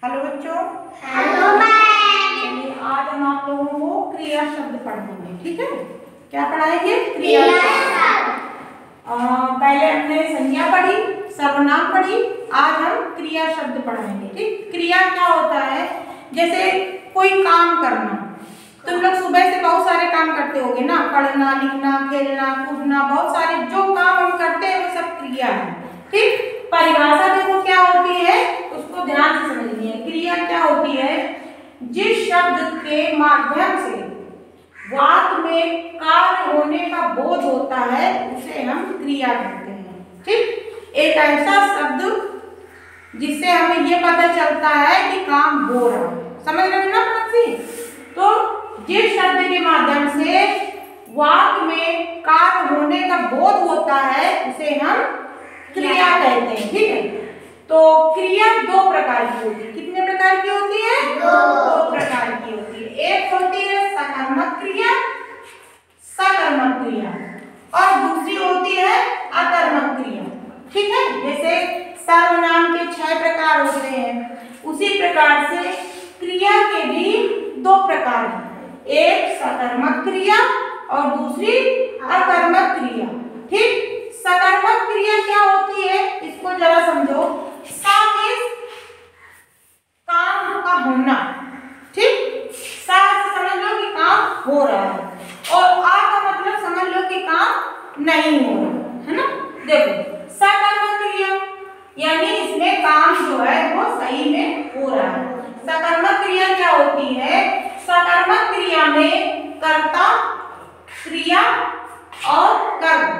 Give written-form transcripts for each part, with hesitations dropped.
Hello बच्चों। Hello ma'am. चलिए आज हम आप लोगों को क्रिया शब्द पढ़ाएंगे। ठीक है, क्या पढ़ाएंगे? क्रिया शब्द। पहले हमने संज्ञा पढ़ी, सर्वनाम पढ़ी, आज हम क्रिया शब्द पढ़ाएंगे। ठीक, क्रिया क्या होता है? जैसे कोई काम करना। तुम लोग सुबह से बहुत सारे काम करते होगे ना, पढ़ना, लिखना, खेलना, कूदना, बहुत सारे जो काम हम करते हैं वो सब क्रिया है। ठीक, परिभाषा देखो क्या होती है, उसको ध्यान से समझनी है। क्रिया क्या होती है? जिस शब्द के माध्यम से वाक्य में कार्य होने का बोध होता है उसे हम क्रिया कहते हैं। ठीक, एक ऐसा शब्द जिससे हमें ये पता चलता है कि काम हो रहा है। समझ रहे हो ना बच्चे? तो जिस शब्द के माध्यम से वाक्य में कार्य होने का बोध होता है उसे हम क्रिया कहते हैं। ठीक है, तो क्रिया दो प्रकार की होती है। कितने प्रकार की होती है? दो प्रकार की होती है। एक होती है सकर्मक क्रिया, सकर्मक क्रिया, और दूसरी होती है अकर्मक क्रिया। ठीक है, जैसे सर्वनाम के 6 प्रकार होते हैं, उसी प्रकार से क्रिया के भी दो प्रकार हैं। एक सकर्मक क्रिया और दूसरी अकर्मक क्रिया। ठीक, सकर्मक क्रिया क्या होती है इसको जरा समझो। सा मीन्स काम का होना। ठीक, सा से समझ लो कि काम हो रहा है, और आ का मतलब समझ लो कि काम नहीं हो रहा है ना। देखो सकर्मक क्रिया यानी इसमें काम जो है वो सही में हो रहा है। सकर्मक क्रिया क्या होती है? सकर्मक क्रिया में कर्ता, क्रिया और कर्म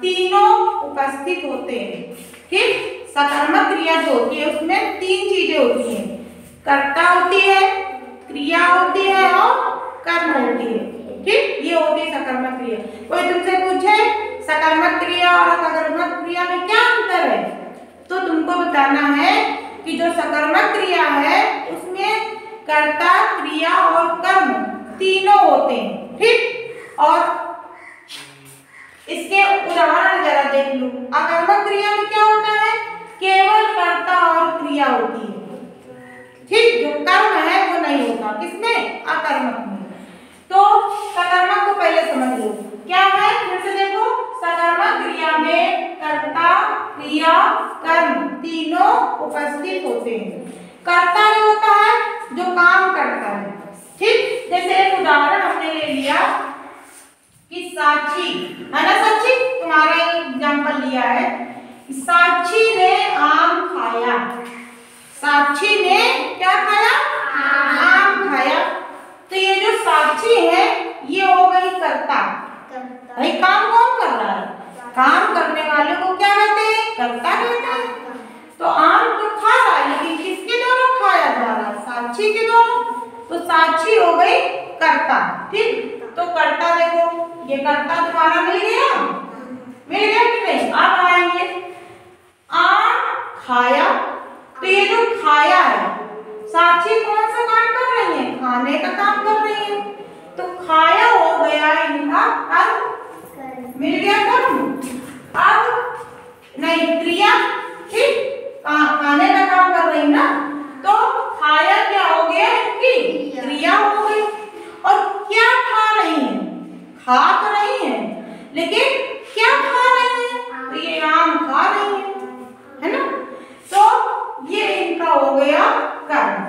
तीनों उपस्थित होते हैं। ठीक, सकर्मक क्रिया जो होती है उसमें 3 चीजें होती हैं, कर्ता होती है, क्रिया होती है और कर्म होती है। ठीक, ये होती है सकर्मक क्रिया। कोई तुमसे पूछे सकर्मक क्रिया और अकर्मक क्रिया में क्या अंतर है, तो तुमको बताना है कि जो सकर्मक क्रिया है उसमें कर्ता, क्रिया और कर्म तीनों होते हैं। ठीक, और इसके उदाहरण जरा देख लो। अकर्मक क्रिया में क्या होता है? केवल कर्ता और क्रिया होती है। ठीक, जो कर्म है वो नहीं होता। किसमें? अकर्मक में। तो सकर्मक को पहले समझ लो क्या है, फिर से देखो। सकर्मक क्रिया में कर्ता, क्रिया, कर्म तीनों उपस्थित होते हैं। कर्ता जो होता है जो काम करता है। ठीक, जैसे एक उदाहरण हमने ले लिया कि साक्षी है ना, साक्षी तुम्हारा एग्जाम्पल लिया है। साक्षी ने आम खाया। साक्षी ने क्या खाया? आम खाया। तो ये जो साक्षी है ये हो गई कर्ता। भाई काम कौन कर रहा है? काम करने वाले को क्या कहते हैं? कर्ता कहते हैं। तो आम तो खा रहा है, लेकिन किसके द्वारा खाया जा रहा है? साक्षी के द्वारा। तो साक्षी हो गई कर्ता। ठीक, तो कर्ता देखो, ये कर्ता तुम्हारा मिल गया, मिल गया कि नहीं? अब आएंगे आम खाया। तो ये जो खाया है, साक्षी कौन सा काम कर रही है? खाने का काम कर रही है। तो खाया हो गया इनका कर्म, मिल गया कर्म। अब नहीं क्रिया। ठीक, खाने का काम कर रही ना, तो खाया क्या हो गया? इनकी क्रिया हो गई। और क्या खा रही है? खा तो नहीं है, लेकिन क्या खा रही है? तो ये आम खा रही है ना। तो ये इनका हो गया कर्म।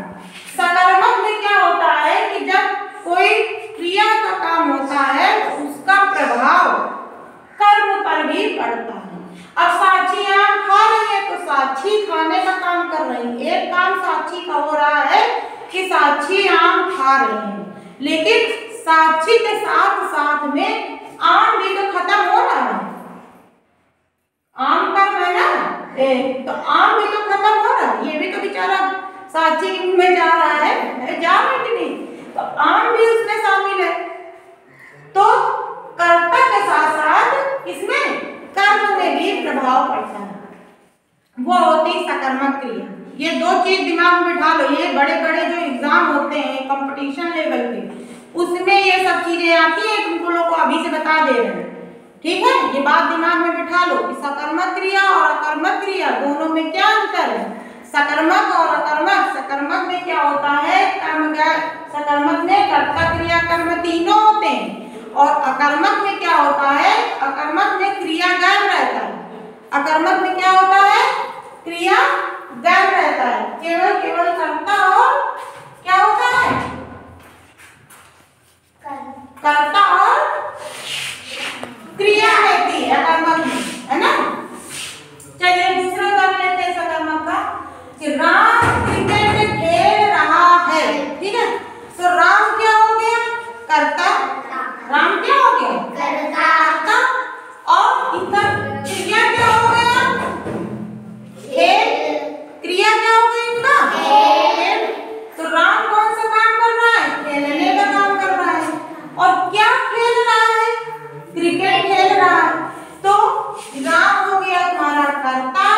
सकर्मक में क्या होता है कि जब कोई क्रिया का काम होता है उसका प्रभाव कर्म पर भी पड़ता है। अब साक्षी आम खा रही है तो साक्षी खाने का काम कर रही है। एक काम साक्षी का हो रहा है कि साक्षी आम खा रही है, लेकिन साक्षी के साथ साथ में आम भी तो खत्म हो रहा है। आम कर्म है ना, तो आम भी तो खत्म हो रहा है। ये भी तो बेचारा साक्षी के मुंह में जा रहा है, जा रहा है कि नहीं? तो आम भी उसमें शामिल है। तो कर्ता के साथ साथ इसमें कर्म में भी प्रभाव पड़ता है, वो होती सकर्मक क्रिया। ये दो चीज दिमाग में बिठा लो। ये बड़े बड़े जो एग्जाम होते हैं कंपटीशन लेवल के, उसमें ये सब चीजें आती हैं, तुमको लोग को अभी से बता दे रहे हैं। ठीक है, ये बात दिमाग में बिठा लो कि सकर्मक क्रिया और अकर्मक क्रिया दोनों में क्या अंतर है। सकर्मक और अकर्मक सकर्मक में क्या होता है, कर्म सकर्मक में कर्ता क्रिया कर्म तीनों होते हैं और अकर्मक में क्या होता है, अकर्मक में क्रिया गैर रहता है। अकर्मक में क्या होता है, क्रिया गैर रहता है, केवल केवल कर्ता और क्या होता है, कर्ता और क्रिया रहती है अकर्मक में, है ना। चलिए दूसरा उदाहरण लेते हैं सकर्मक का कि राम क्रिकेट खेल रहा है, ठीक है। तो राम क्या हो गया, कर्ता, राम क्या हो गया, कर्ता और इनका क्रिया क्या हो गया, खेल, क्रिया क्या हो गई इनका, खेल। तो राम कौन सा काम कर रहा है, खेलने का काम कर रहा है और क्या खेल रहा है, क्रिकेट खेल रहा है। तो राम हो गया तुम्हारा कर्ता,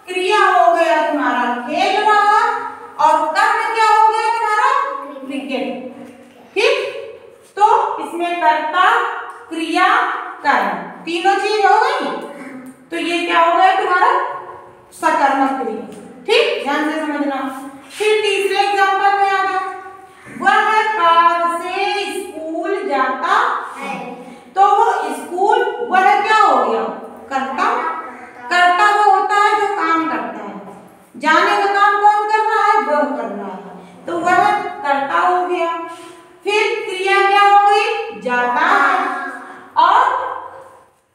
क्रिया हो गया तुम्हारा खेल रहा और कर्म क्या हो गया तुम्हारा, क्रिकेट, ठीक। तो इसमें कर्ता क्रिया कर्म तीनों चीज हो गई, तो ये क्या हो गया तुम्हारा सकर्मक क्रिया, ठीक, ध्यान से समझना। फिर तीसरे एग्जांपल में आ जाओ, वह कार से स्कूल जाता है। तो वो स्कूल, वह क्या हो गया, कर्ता, कर्ता वो होता है जो काम करता है, जाने का काम कौन कर रहा है, वह कर रहा है, तो वह कर्ता हो गया। फिर क्रिया क्या हो गई, जाता है और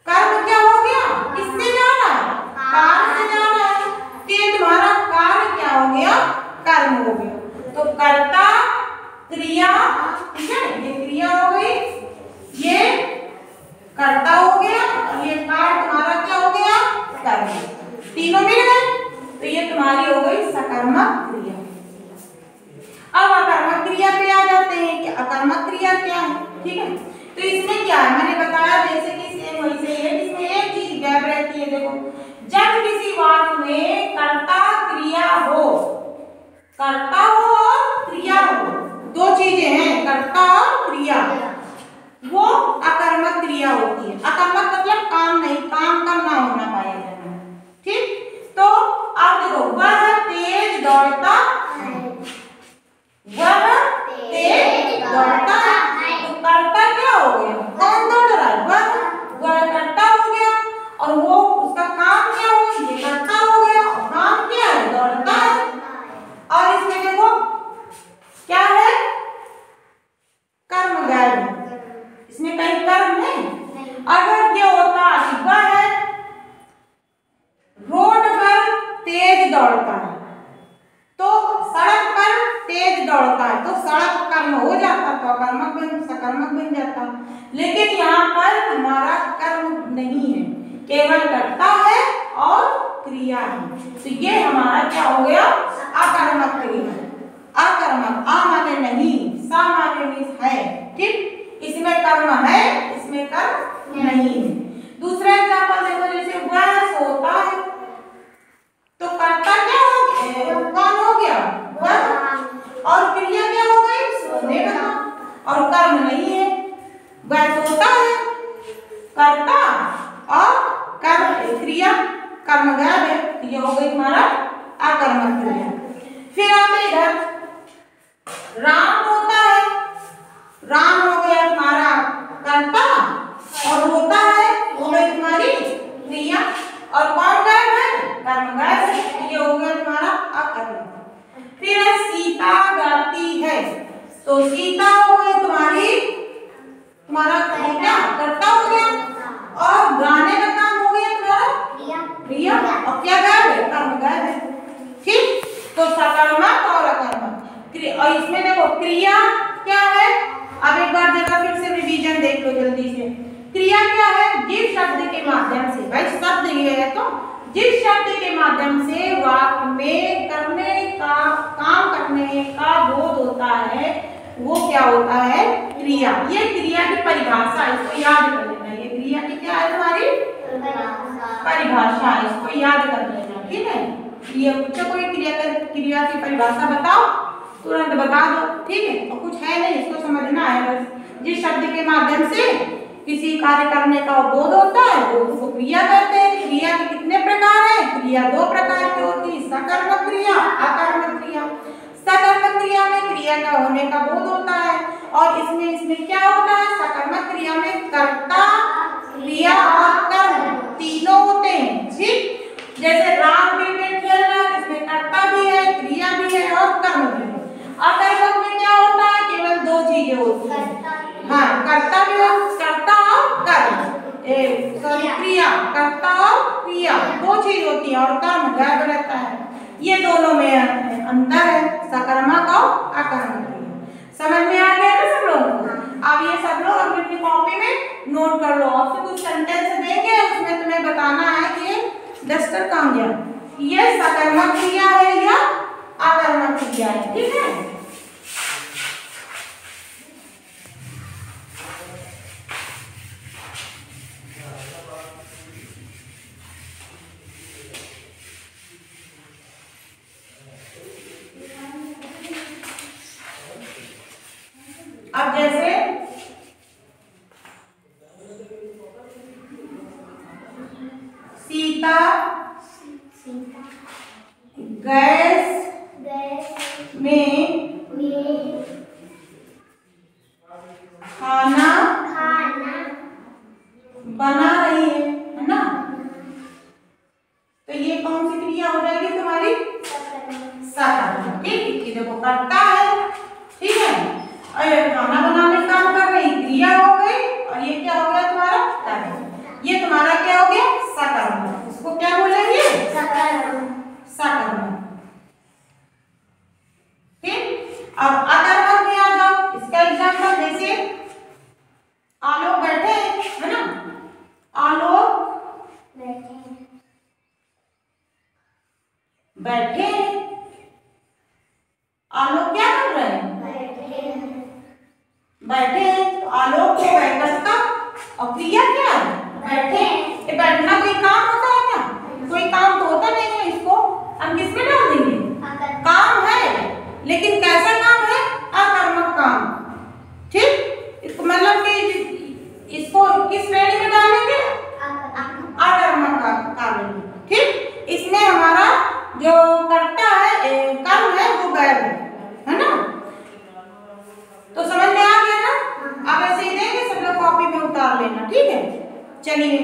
कर्म क्या हो गया, किससे जा रहा है, कार से जा रहा है, तो ये तुम्हारा कार्य क्या हो गया, कर्म हो गया। तो कर्ता क्रिया, ठीक है, ये क्रिया हो गई, ये कर्ता हो गया और ये कार्य तुम्हारा क्या हो गया, कर्म, तीनों मिल गए, तो ये तुम्हारी हो गई सकर्मक क्रिया। अब अकर्मक क्रिया पे आ जाते हैं कि अकर्मक क्रिया क्या है, ठीक है। तो इसमें क्या है, मैंने बताया जैसे कि सेम वैसे ही है, इसमें एक चीज गैप रहती है। देखो, जब किसी वाक्य में कर्ता क्रिया हो, कर्ता हो और क्रिया हो, दो चीजें हैं, कर्ता और क्रिया, वो अकर्मक क्रिया होती है। अकर्मक मतलब काम नहीं, काम का ना होना पाया जाना, ठीक। तो अब देखो, वह तेज दौड़ता है, वह तेज दौड़ता है, तो कर्ता क्या हो गया, कौन दौड़ रहा है, वह कर्ता हो गया और वो उसका काम क्या हो गया, ये कर्ता हो गया और काम क्या है, दौड़ता है। और इसमें देखो क्या है, कर्म गैर, इसमें कहीं कर्म नहीं। अगर ये होता कि वह रोड पर तेज दौड़ता है, तो सड़क पर तेज दौड़ता है, तो सड़क कर्म हो जाता, तो अकर्मक बन, सकर्मक बन जाता। लेकिन यहाँ पर हमारा कर्म नहीं है, केवल कर्ता है और क्रिया है, तो ये हमारा क्या हो गया, अकर्मक क्रिया। अकर्मक, आ माने नहीं, सा माने है, ठीक, इसमें कर्म है, इसमें कर्म नहीं है। दूसरा एग्जांपल देखो, जैसे वह सोता है, तो कर्ता क्या हो गया, कौन हो गया, वह, और क्रिया क्या हो गई, सोने का, और कर्म नहीं है, वह सोता है, कर्ता और कर्म क्रिया, कर्म गैर है, ये हो गई हमारा अकर्मक क्रिया। फिर आते इधर, राम होता है, राम हो गया तुम्हारा कर्ता और होता है हो गई तुम्हारी क्रिया, और कौन गैर है, कर्म गैर है, ये हो गया तुम्हारा अकर्मक। फिर सीता गाती है, तो सीता हो गई तुम्हारी, तुम्हारा क्या, कर्ता हो गया और गाने का काम हो गया तुम्हारा क्रिया, और क्या गैर है, कर्म गैर है, ठीक। तो सकर्मक और अकर्मक, और इसमें देखो क्रिया क्या है, अब एक बार जरा फिर से रिवीजन देख लो जल्दी से। क्रिया क्या है, जिस शब्द के माध्यम से, भाई शब्द ये है, तो जिस शब्द के माध्यम से वाक्य में करने का, काम करने का बोध होता है, वो क्या होता है, क्रिया। ये क्रिया की परिभाषा, इसको याद कर लेना, ये क्रिया की क्या है तुम्हारी परिभाषा, इसको याद कर लेना, ठीक है। ये पूछो कोई क्रिया की परिभाषा बताओ, तुरंत बता दो, ठीक है, और कुछ है नहीं, इसको समझना है बस। जिस शब्द के माध्यम से किसी कार्य करने का बोध होता है वो उसको क्रिया कहते हैं। क्रिया के कितने प्रकार हैं, क्रिया दो प्रकार की होती है, सकर्मक क्रिया, अकर्मक क्रिया। होने का बोध होता है। और इसमें क्या होता है, सकर्मक क्रिया में कर्ता, क्रिया और कर्म तीनों होते हैं। ठीक, जैसे राम क्रिकेट खेल रहा है, इसमें कर्ता भी है, क्रिया भी है और कर्म भी है। अकर्मक में क्या होता है, केवल दो चीजें होती हैं। हाँ, कर्ता भी हो, कर्ता और कर्म, सॉरी क्रिया, कर्ता और क्रिया दो चीज होती है और कर्म गायब रहता है। ये दोनों में अंतर है, सकर्मक और अकर्मक। समझ में आ गया ना सब लोग? अब ये सब लोग अपनी कॉपी में नोट कर लो। आपसे कुछ सेंटेंस देंगे, उसमें तुम्हें बताना है कि डस्टर कहाँ गया, ये सकर्मक क्रिया है या अकर्मक क्रिया है। ठीक है, अब जैसे सीता गैस में खाना बना रही है ना, तो ये कौन सी क्रिया हो जाएगी तुम्हारी, सकर्मक। ठीक, ये देखो करता है, ठीक है, और ये खाना बनाने का काम कर रही, क्रिया हो गई, और ये क्या हो गया तुम्हारा कर्म। ये तुम्हारा क्या हो गया, सकर्मक। इसको क्या बोलेंगे, सकर्मक। ठीक, अब अकर्मक में आ जाओ। इसका एग्जाम्पल जैसे आलोक बैठे है ना, आलोक बैठे, आलोक क्या कर रहे हैं, बैठे हैं। तो आलोक को बैठता और क्रिया क्या है, बैठे। ये बैठना कोई काम होता है क्या, कोई काम तो होता नहीं है। इसको हम किसमें डाल देंगे, काम है, लेकिन कैसा काम है, अकर्मक काम। ठीक, इसको मतलब कि इसको किस श्रेणी में डालेंगे, अकर्मक काम में। ठीक, इसमें हमारा जो कर्ता है, कर्म है, वो गैर है ना। तो समझ में आ गया ना। अब ऐसे ही देंगे, सब लोग कॉपी में उतार लेना। ठीक है, चलिए।